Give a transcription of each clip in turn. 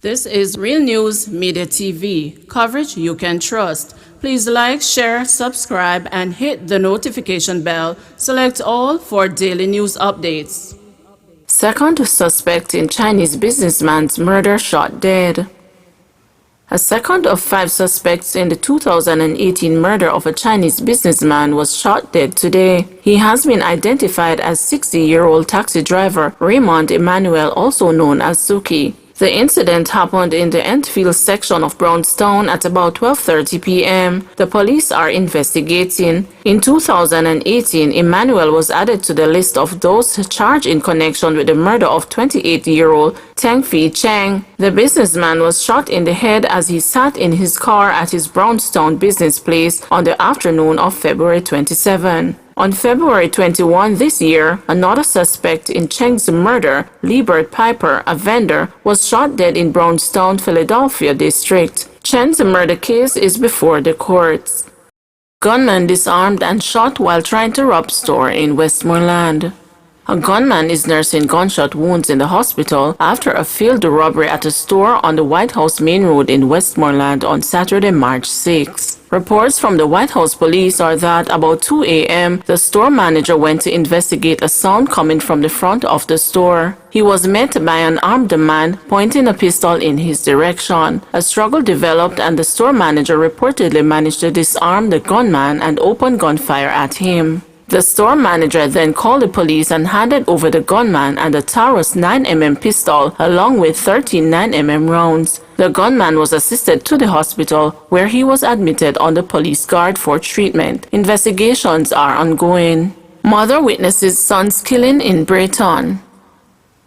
This is Real News Media TV, coverage you can trust. Please like, share, subscribe, and hit the notification bell. Select all for daily news updates. Second suspect in Chinese businessman's murder shot dead. A second of 5 suspects in the 2018 murder of a Chinese businessman was shot dead today. He has been identified as 60-year-old taxi driver Raymond Emmanuel, also known as Suki. The incident happened in the Enfield section of Brownstown at about 12:30 p.m. The police are investigating. In 2018, Emmanuel was added to the list of those charged in connection with the murder of 28-year-old Teng Fei Cheng. The businessman was shot in the head as he sat in his car at his Brownstown business place on the afternoon of February 27. On February 21 this year, another suspect in Cheng's murder, Liebert Piper, a vendor, was shot dead in Brownstown, Philadelphia district. Cheng's murder case is before the courts. Gunman disarmed and shot while trying to rob store in Westmoreland. A gunman is nursing gunshot wounds in the hospital after a failed robbery at a store on the White House Main Road in Westmoreland on Saturday, March 6. Reports from the White House police are that about 2 a.m., the store manager went to investigate a sound coming from the front of the store. He was met by an armed man pointing a pistol in his direction. A struggle developed and the store manager reportedly managed to disarm the gunman and open gunfire at him. The store manager then called the police and handed over the gunman and a Taurus 9mm pistol along with 13 9mm rounds. The gunman was assisted to the hospital where he was admitted on the police guard for treatment. Investigations are ongoing. Mother witnesses son's killing in Braeton.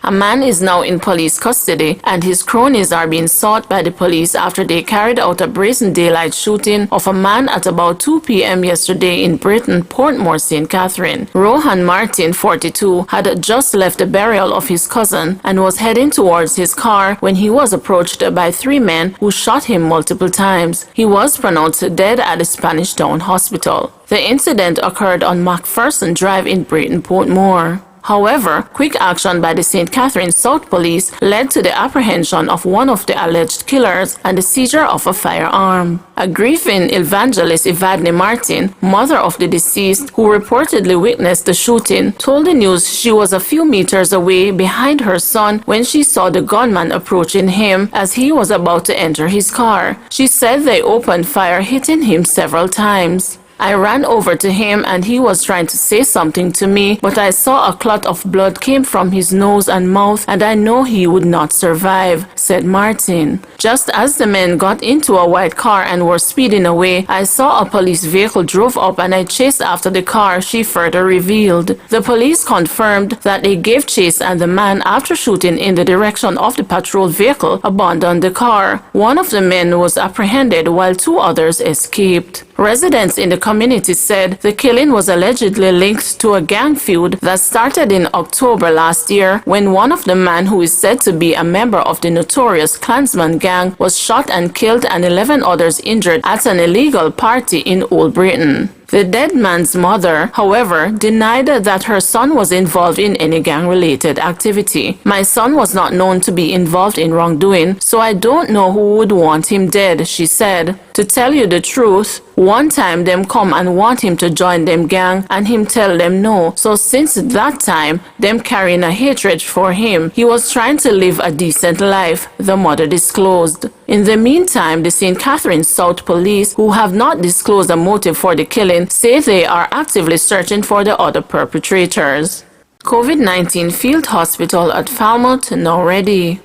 A man is now in police custody and his cronies are being sought by the police after they carried out a brazen daylight shooting of a man at about 2 p.m. yesterday in Briton, Portmore, St. Catherine. Rohan Martin, 42, had just left the burial of his cousin and was heading towards his car when he was approached by 3 men who shot him multiple times. He was pronounced dead at the Spanish Town Hospital. The incident occurred on Macpherson Drive in Braeton, Portmore. However, quick action by the St. Catherine South Police led to the apprehension of one of the alleged killers and the seizure of a firearm. A grieving evangelist Evadne Martin, mother of the deceased, who reportedly witnessed the shooting, told the news she was a few meters away behind her son when she saw the gunman approaching him as he was about to enter his car. She said they opened fire, hitting him several times. I ran over to him and he was trying to say something to me, but I saw a clot of blood came from his nose and mouth and I know he would not survive, said Martin. Just as the men got into a white car and were speeding away, I saw a police vehicle drove up and I chased after the car, she further revealed. The police confirmed that they gave chase and the man, after shooting in the direction of the patrol vehicle, abandoned the car. One of the men was apprehended while 2 others escaped. Residents in the community said the killing was allegedly linked to a gang feud that started in October last year when one of the men who is said to be a member of the notorious Klansman gang was shot and killed and 11 others injured at an illegal party in Old Britain. The dead man's mother, however, denied that her son was involved in any gang-related activity. My son was not known to be involved in wrongdoing, so I don't know who would want him dead, she said. To tell you the truth, one time them come and want him to join them gang and him tell them no. So since that time, them carrying a hatred for him. He was trying to live a decent life, the mother disclosed. In the meantime, the St. Catherine South Police, who have not disclosed a motive for the killing, say they are actively searching for the other perpetrators. COVID-19 field hospital at Falmouth now ready.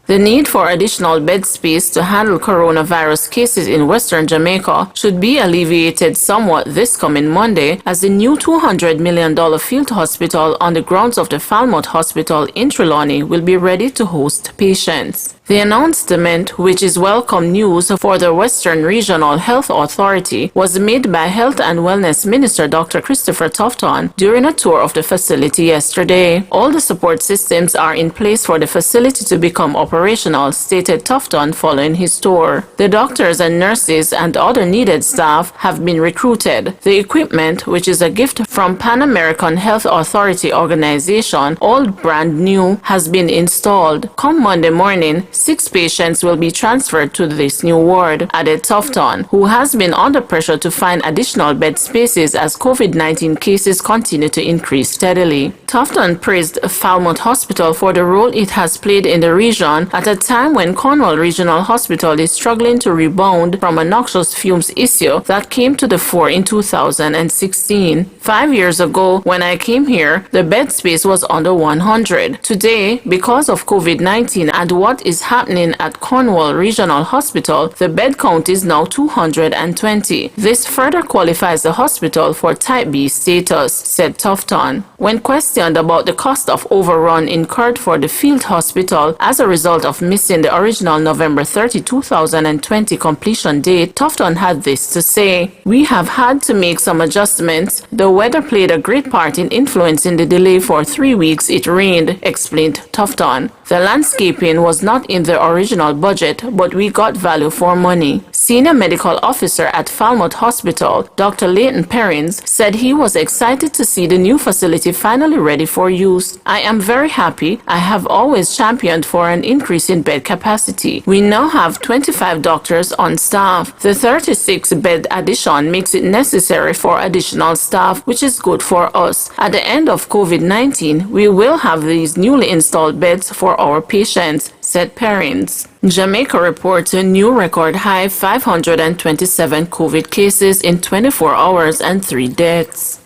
The need for additional bed space to handle coronavirus cases in Western Jamaica should be alleviated somewhat this coming Monday as the new $200 million field hospital on the grounds of the Falmouth Hospital in Trelawney will be ready to host patients. The announcement, which is welcome news for the Western Regional Health Authority, was made by Health and Wellness Minister Dr. Christopher Tufton during a tour of the facility yesterday. All the support systems are in place for the facility to become operational, stated Tufton following his tour. The doctors and nurses and other needed staff have been recruited. The equipment, which is a gift from Pan American Health Authority organization, all brand new, has been installed. Come Monday morning, 6 patients will be transferred to this new ward, added Tufton, who has been under pressure to find additional bed spaces as COVID-19 cases continue to increase steadily. Tufton praised Falmouth Hospital for the role it has played in the region at a time when Cornwall Regional Hospital is struggling to rebound from a noxious fumes issue that came to the fore in 2016. 5 years ago, when I came here, the bed space was under 100. Today, because of COVID-19 and what is happening at Cornwall Regional Hospital, the bed count is now 220. This further qualifies the hospital for Type B status, said Tufton. When questioned about the cost of overrun incurred for the field hospital as a result of missing the original November 30, 2020 completion date, Tufton had this to say: "We have had to make some adjustments. The weather played a great part in influencing the delay for 3 weeks it rained," explained Tufton. "The landscaping was not in the original budget, but we got value for money." Senior medical officer at Falmouth Hospital, Dr. Leighton Perrins, said he was excited to see the new facility finally ready for use. "I am very happy. I have always championed for an increase in bed capacity. We now have 25 doctors on staff. The 36-bed addition makes it necessary for additional staff, which is good for us. At the end of COVID-19, we will have these newly installed beds for our patients," said Perrins. Jamaica reports a new record high 527 COVID cases in 24 hours and 3 deaths.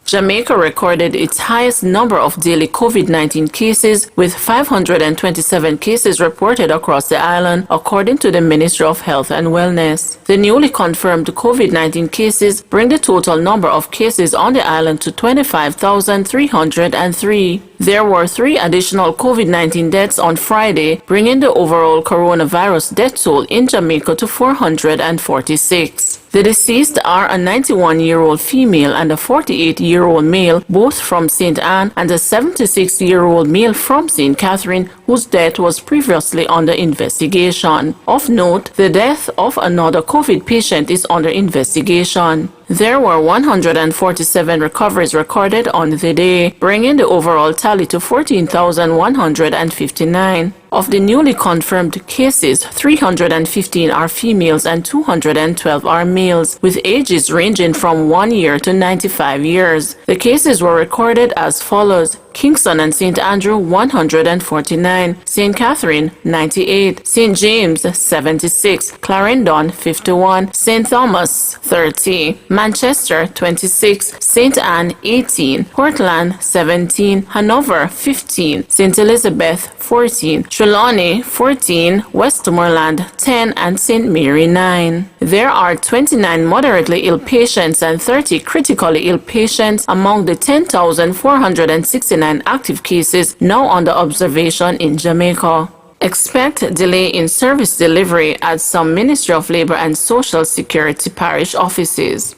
Jamaica recorded its highest number of daily COVID-19 cases, with 527 cases reported across the island, according to the Ministry of Health and Wellness. The newly confirmed COVID-19 cases bring the total number of cases on the island to 25,303. There were 3 additional COVID-19 deaths on Friday, bringing the overall coronavirus death toll in Jamaica to 446. The deceased are a 91-year-old female and a 48-year-old male, both from St. Anne, and a 76-year-old male from St. Catherine, whose death was previously under investigation. Of note, the death of another COVID patient is under investigation. There were 147 recoveries recorded on the day, bringing the overall tally to 14,159. Of the newly confirmed cases, 315 are females and 212 are males, with ages ranging from 1 year to 95 years. The cases were recorded as follows: Kingston and St. Andrew 149, St. Catherine 98, St. James 76, Clarendon 51, St. Thomas 30, Manchester 26, St. Anne 18, Portland 17, Hanover 15, St. Elizabeth 14, Trelawney 14, Westmoreland 10, and St. Mary 9. There are 29 moderately ill patients and 30 critically ill patients among the 10,469 active cases now under observation in Jamaica. Expect delay in service delivery at some Ministry of Labor and Social Security parish offices.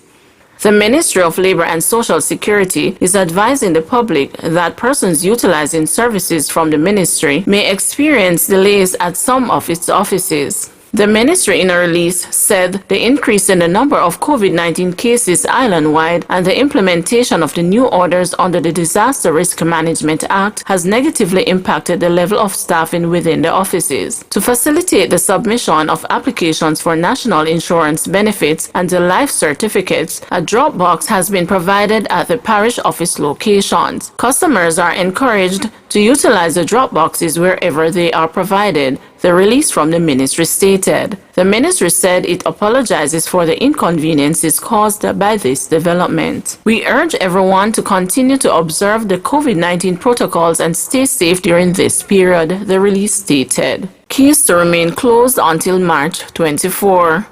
The Ministry of Labor and Social Security is advising the public that persons utilizing services from the ministry may experience delays at some of its offices. The ministry in a release said the increase in the number of COVID-19 cases island-wide and the implementation of the new orders under the Disaster Risk Management Act has negatively impacted the level of staffing within the offices. To facilitate the submission of applications for national insurance benefits and the life certificates, a drop box has been provided at the parish office locations. Customers are encouraged to utilize the drop boxes wherever they are provided, the release from the ministry stated. The ministry said it apologizes for the inconveniences caused by this development. "We urge everyone to continue to observe the COVID-19 protocols and stay safe during this period," the release stated. Cays to remain closed until March 24.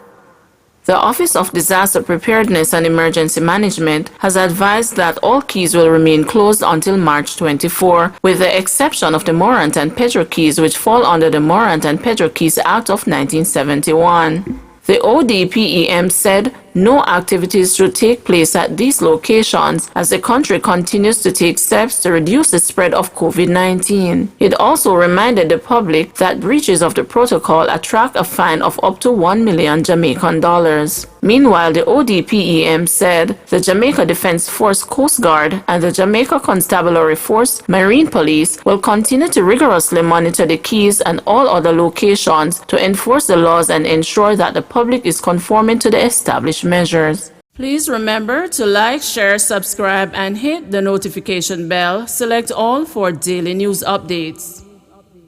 The Office of Disaster Preparedness and Emergency Management has advised that all quays will remain closed until March 24, with the exception of the Morant and Pedro Quays, which fall under the Morant and Pedro Quays Act of 1971. The ODPEM said no activities should take place at these locations as the country continues to take steps to reduce the spread of COVID-19. It also reminded the public that breaches of the protocol attract a fine of up to 1 million Jamaican dollars. Meanwhile, the ODPEM said the Jamaica Defense Force Coast Guard and the Jamaica Constabulary Force Marine Police will continue to rigorously monitor the Cays and all other locations to enforce the laws and ensure that the public is conforming to the established measures. Please remember to like, share, subscribe, and hit the notification bell. Select all for daily news updates.